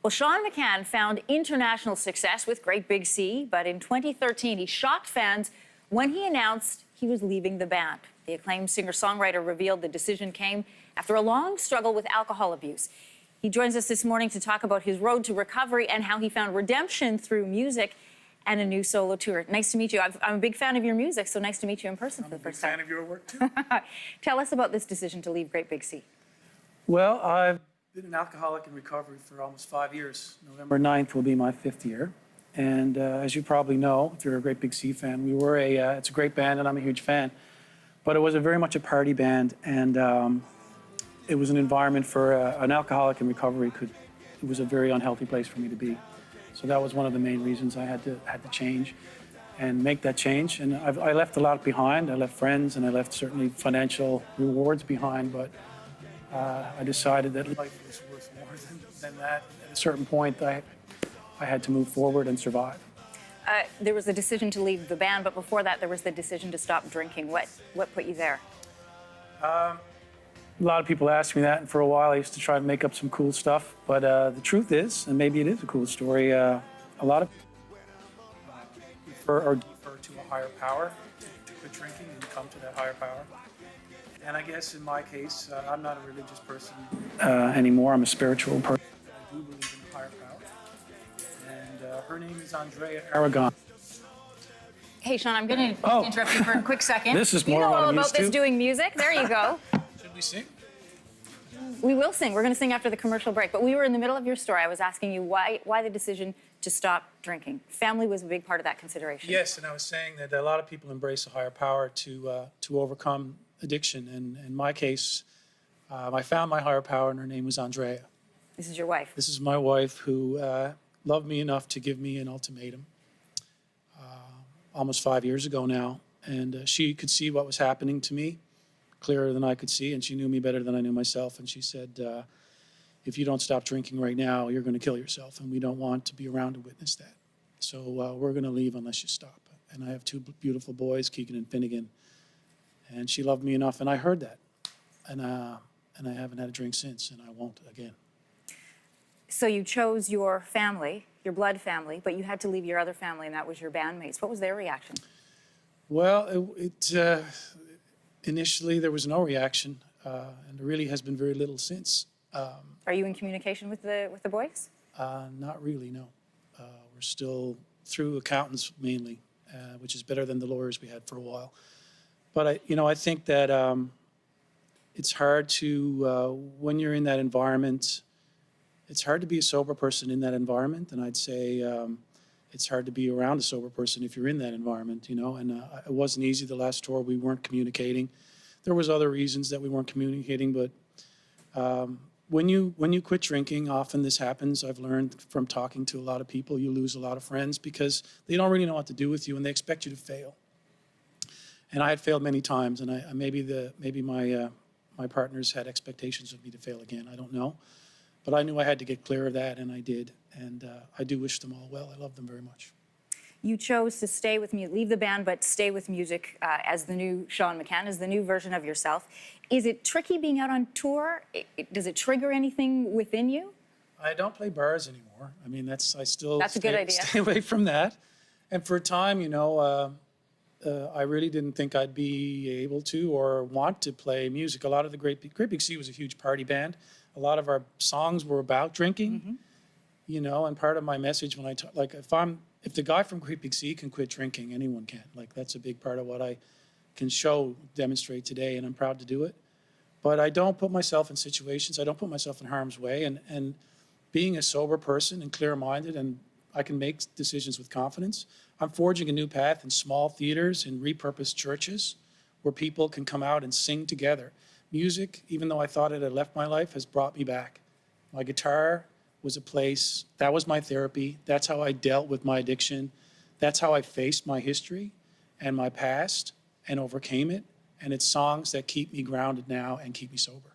Well, Sean McCann found international success with Great Big Sea, but in 2013, he shocked fans when he announced he was leaving the band. The acclaimed singer-songwriter revealed the decision came after a long struggle with alcohol abuse. He joins us this morning to talk about his road to recovery and how he found redemption through music and a new solo tour. Nice to meet you. I'm a big fan of your music, so nice to meet you in person for the first time. I'm a big fan of your work, too. Tell us about this decision to leave Great Big Sea. Well, I've been an alcoholic in recovery for almost 5 years. November 9th will be my 5th year. And as you probably know, if you're a Great Big Sea fan, it's a great band and I'm a huge fan. But it was very much a party band, and it was an environment for an alcoholic in recovery. It was a very unhealthy place for me to be. So that was one of the main reasons I had to change and make that change. And I left a lot behind. I left friends and I left certainly financial rewards behind, but I decided that life was worth more than that. At a certain point, I had to move forward and survive. There was a decision to leave the band, but before that, there was the decision to stop drinking. What put you there? A lot of people ask me that, and for a while I used to try to make up some cool stuff. But the truth is, and maybe it is a cool story, a lot of people defer to a higher power to quit drinking and come to that higher power. And I guess in my case, I'm not a religious person anymore. I'm a spiritual person. I do believe in a higher power. And her name is Andrea Aragon. Hey, Sean, I'm going to interrupt you for a quick second. This is more you know what all I'm about used this to. doing music. There you go. Should we sing? We will sing. We're going to sing after the commercial break. But we were in the middle of your story. I was asking you why the decision to stop drinking. Family was a big part of that consideration. Yes, and I was saying that a lot of people embrace a higher power to overcome addiction. And in my case, I found my higher power, and her name was Andrea. This is your wife. This is my wife, who loved me enough to give me an ultimatum almost 5 years ago now. And she could see what was happening to me clearer than I could see, and she knew me better than I knew myself. And she said, if you don't stop drinking right now, you're going to kill yourself, and we don't want to be around to witness that. So we're going to leave unless you stop. And I have two beautiful boys, Keegan and Finnegan. And she loved me enough, and I heard that. And I haven't had a drink since, and I won't again. So you chose your family, your blood family, but you had to leave your other family, and that was your bandmates. What was their reaction? Well, initially there was no reaction, and there really has been very little since. Are you in communication with the boys? Not really, no. We're still through accountants mainly, which is better than the lawyers we had for a while. But I think that it's hard to, when you're in that environment, it's hard to be a sober person in that environment. And I'd say it's hard to be around a sober person if you're in that environment, And it wasn't easy the last tour. We weren't communicating. There was other reasons that we weren't communicating, but when you quit drinking, often this happens. I've learned from talking to a lot of people, you lose a lot of friends because they don't really know what to do with you, and they expect you to fail. And I had failed many times, and maybe my partners had expectations of me to fail again. I don't know, but I knew I had to get clear of that, and I did. And I do wish them all well. I love them very much. You chose to stay with me, leave the band, but stay with music as the new Sean McCann, as the new version of yourself. Is it tricky being out on tour? Does it trigger anything within you? I don't play bars anymore. I mean, that's a good idea. Stay away from that. And for a time, I really didn't think I'd be able to or want to play music. A lot of the Great Big Sea was a huge party band. A lot of our songs were about drinking, and part of my message when I talk, like if the guy from Great Big Sea can quit drinking, anyone can. Like, that's a big part of what I can demonstrate today, and I'm proud to do it. But I don't put myself in situations, I don't put myself in harm's way, and being a sober person and clear-minded, and I can make decisions with confidence. I'm forging a new path in small theaters, in repurposed churches, where people can come out and sing together. Music, even though I thought it had left my life, has brought me back. My guitar was a place, that was my therapy. That's how I dealt with my addiction. That's how I faced my history and my past and overcame it. And it's songs that keep me grounded now and keep me sober.